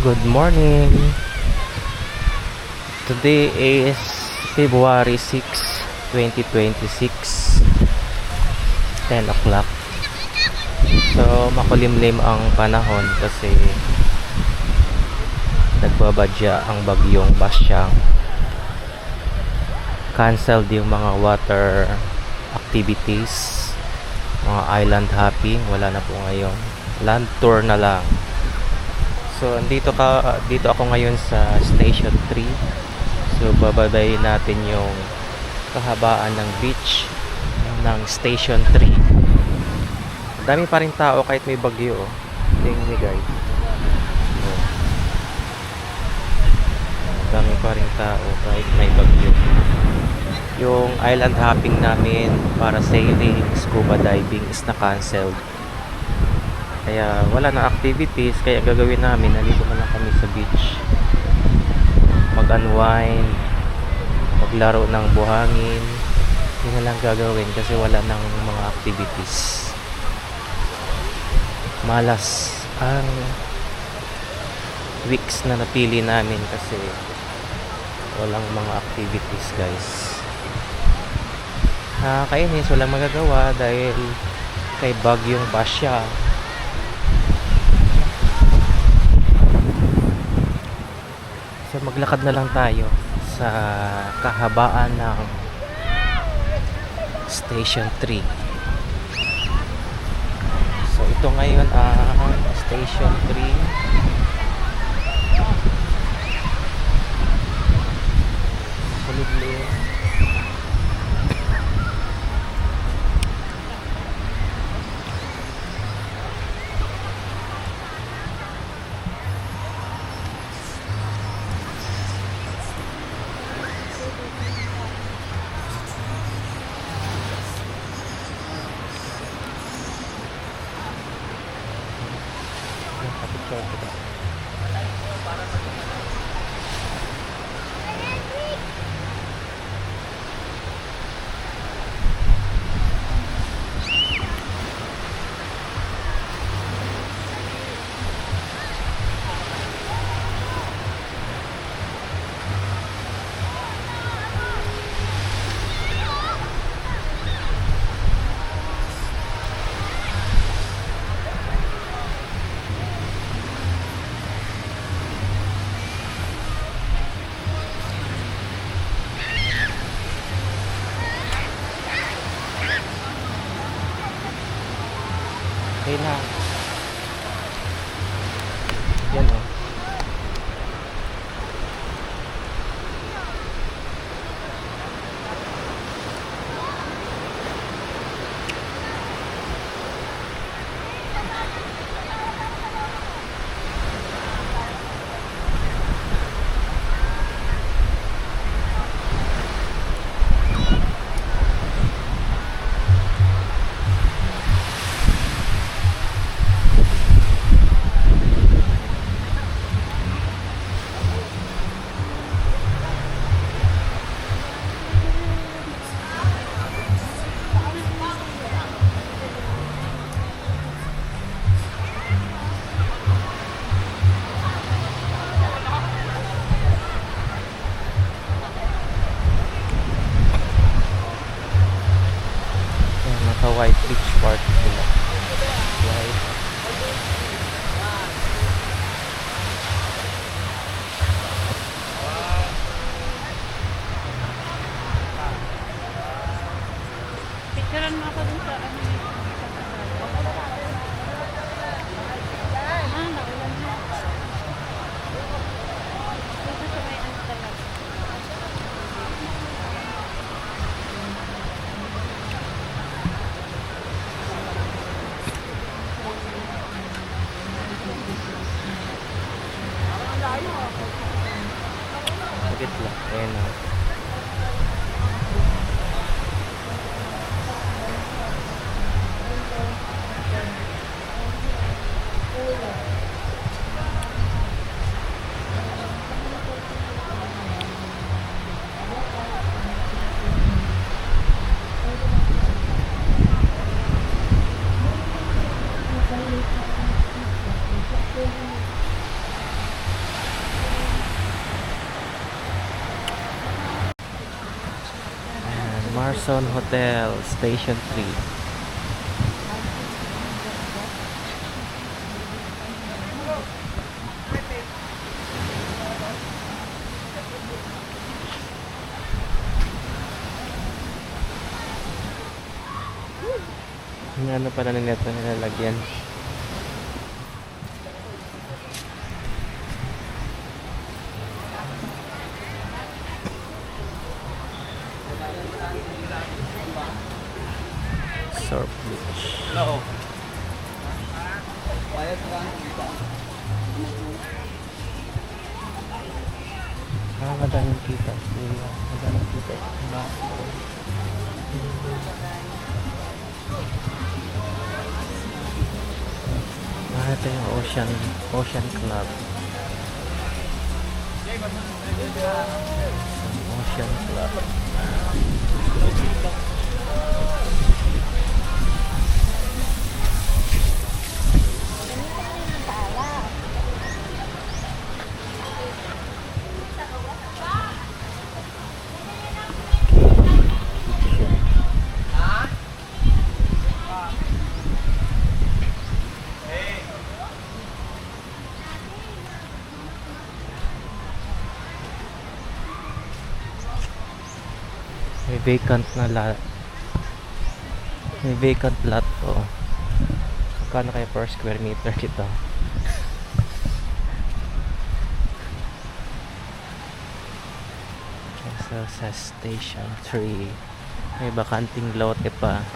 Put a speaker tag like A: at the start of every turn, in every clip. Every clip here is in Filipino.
A: Good morning. Today is February 6, 2026, 10 o'clock. So makulimlim ang panahon kasi nagbabadya ang bagyong Basyang. Canceled yung mga water activities, mga island hopping, wala na po ngayon. Land tour na lang. So dito ako ngayon sa Station 3. So bababayin natin yung kahabaan ng beach ng Station 3. Dami pa rin tao kahit may bagyo. Tingnan niyo guys. Dami pa rin tao kahit may bagyo. Yung island hopping namin para sailing, scuba diving is na-cancelled. Kaya wala na activities, kaya gagawin namin, nandito na lang kami sa beach. Mag-unwind, maglaro ng buhangin. Yun na lang gagawin kasi wala nang mga activities. Malas ang weeks na napili namin kasi walang mga activities guys. Nakakainis, walang magagawa dahil kay bagyong Basya. So maglakad na lang tayo sa kahabaan ng Station 3. So ito ngayon ang Station 3. Kuliglim. Okay na. Yan o. White Beach Park sila. White.
B: Picturean mo ako dun sa ano ni naulan na. Dito sa may ano talaga.
A: Sagit lang. Ayan o. Quezon Hotel, Station 3. Yung ano pala na neto nilalagyan. Surf Beach. Madaming kita. Madaming kita. Ito yung Ocean Club. Ocean Club. May vacant na lot. May vacant lot to. Magkano kayo per square meter dito? So, sa Station 3 may bakanting lote pa.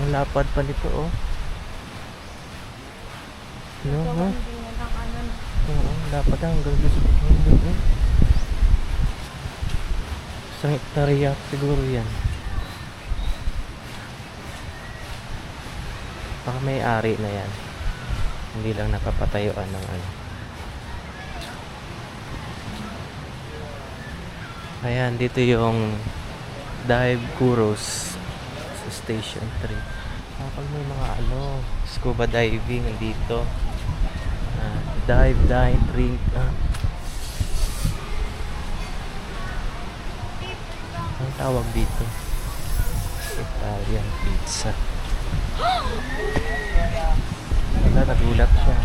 A: Ang lapad pa nito, oh. No, no? Oo, lapad hanggang gusto ko. Isang hektarya siguro yan. Baka may ari na yan. Hindi lang napapatayuan ng ano. Ayan, dito yung Dive Kuros sa Station 3. Kapag may mga ano, scuba diving dito. Dive, dine, drink. Ang tawag dito? Italian pizza. Wala, nagulat siya.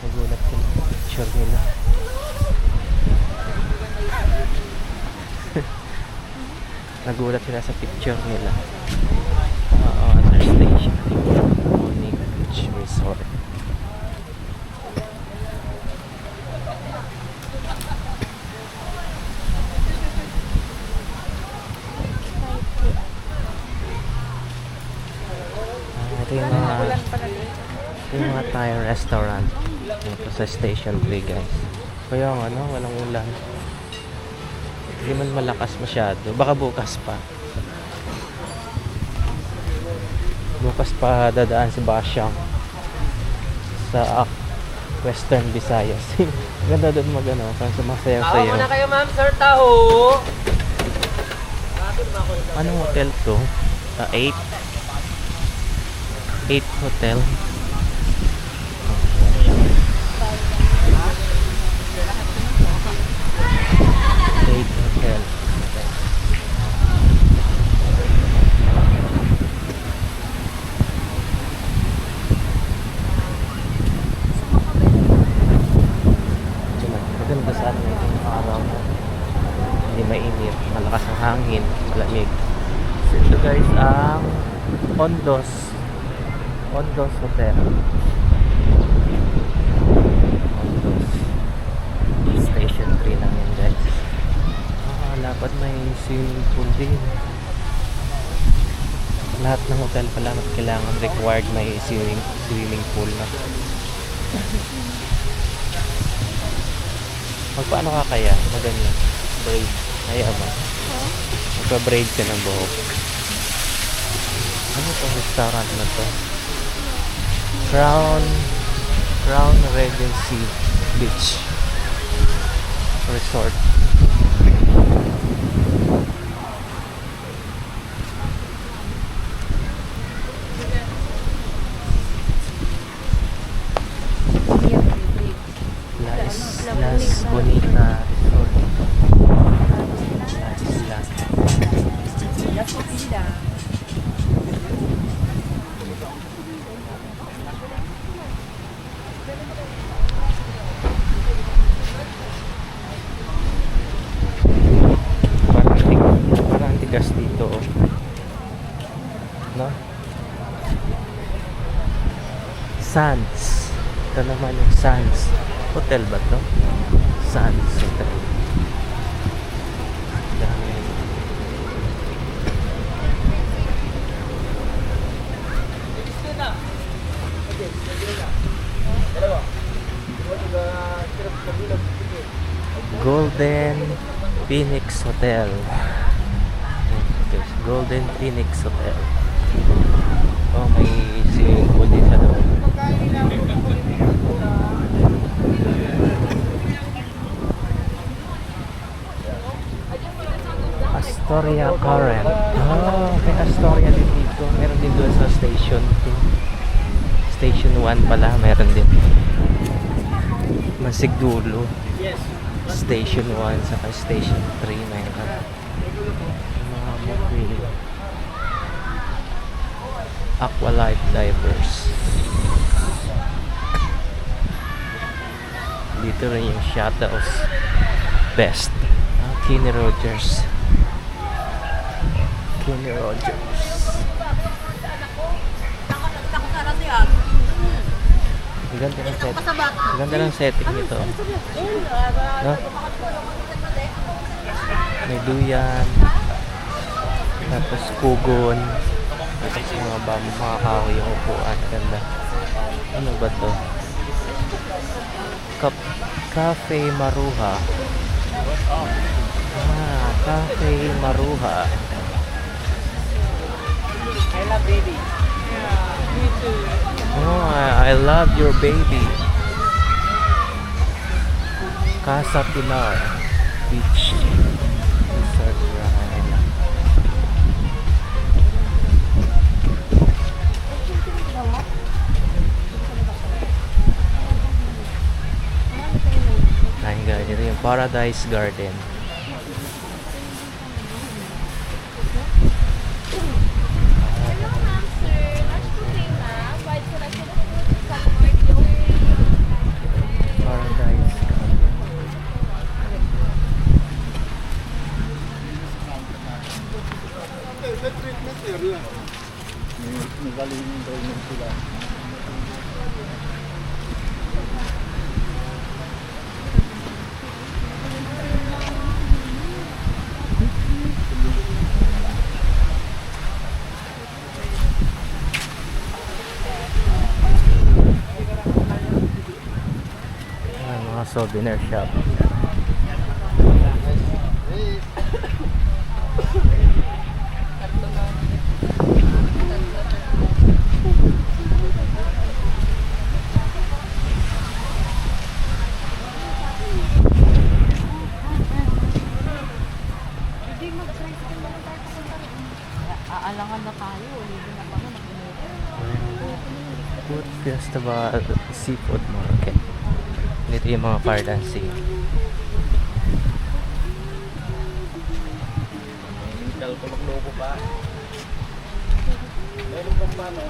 A: Nagulat yung picture nila. Nagulat sila sa picture nila. Other station. Morning Beach Resort. Ito yung mga Thai restaurant dito sa Station 3, guys. Kaya ano, walang ulan. Hindi man malakas masyado. Baka bukas pa. Bukas pa dadaan si Basyang sa Western Visayas. Ganda doon magano, parang sumasayaw-sayaw.
C: Taho muna kayo, ma'am. Sir, taho.
A: Anong hotel to? 8 hotel. 8 hotel. Maganda sa atin yung araw. Hindi mainit, malakas ang hangin, lamig. So ito guys ang Ondos Hotel. Ondos Station 3 lang yan, guys. Dapat may swimming pool din. Lahat ng hotel pala kailangan required may swimming pool na. Magpaano ka kaya? Maganyan. Braid. Kaya ba? Magpa-braid ka ng buhok. Ano itong restaurant na to? Crown Regency Beach Resort. Las Bonita Resort. La Isla. Sands. Ito naman yung Sands. Hotel ba to? Sands Hotel. Dami. Golden Phoenix Hotel. Golden Phoenix Hotel. Oh, may swimming pool din sa loob. Astoria Current. Oh, may Astoria din dito. Meron din doon sa Station 2. Station 1 pala, meron din. Masigdulo. Station 1 saka Station 3 meron. Mga movie. Aqualife Divers. Dito rin yung Shuttles. Best. Kenny Rogers. Kenny Rogers. Ang ganda ng set. Ang ganda ng setting nito. No? May duyan. Tapos pugon. Tapos mga kahoy yung upuan. Ganda. Ano ba to? Cafe Maruha. Cafe Maruha.
C: I love baby.
B: Me too.
A: Oh, I love your baby. Casa Pilar Beach Resort Ride. Ayun guys, ito yung Paradise Garden. Paradise Garden.
C: Magaling yung sila.
A: Ayan, mga souvenir shop.
B: Aalangan na tayo. Hindi na pa na
A: Food Festival Seafood Market. Dito yung mga Pardancy.
C: Dahil ko magloko pa. Meron bang mano?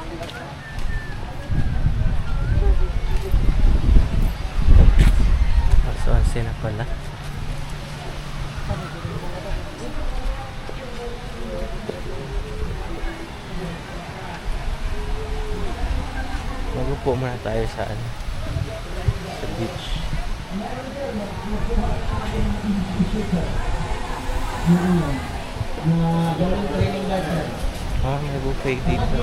A: So, ansin na pala. Magupo muna tayo sa ano, sa beach. May buffet dito.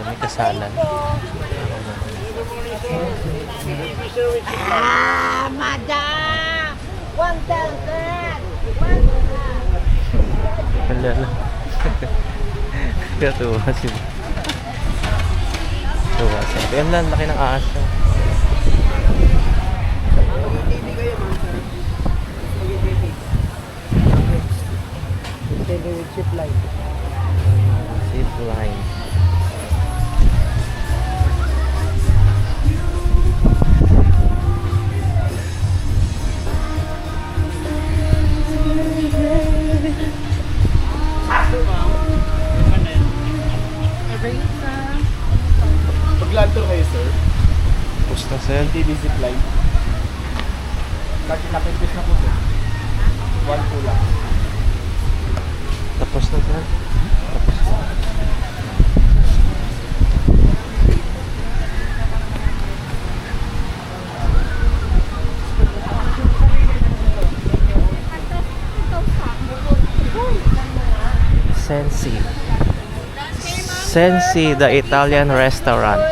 A: May kasalan.
B: madam! 1,000!
A: Alala. Kaya tuwa siya. Tuwa siya. Kaya ang laki ng aso.
C: Chip line.
A: Zip line.
C: Pag-land tour kayo, sir.
A: Pusta sir.
C: TV zip line. Kasi nakipis na po, sir. 1 po lang.
A: Sensi. Sensi, the Italian restaurant.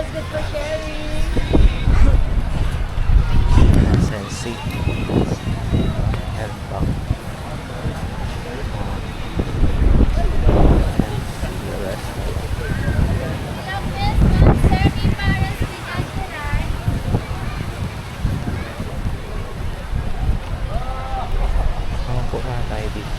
A: Sensi. And back. The restaurant. Ano po nga tayo dito?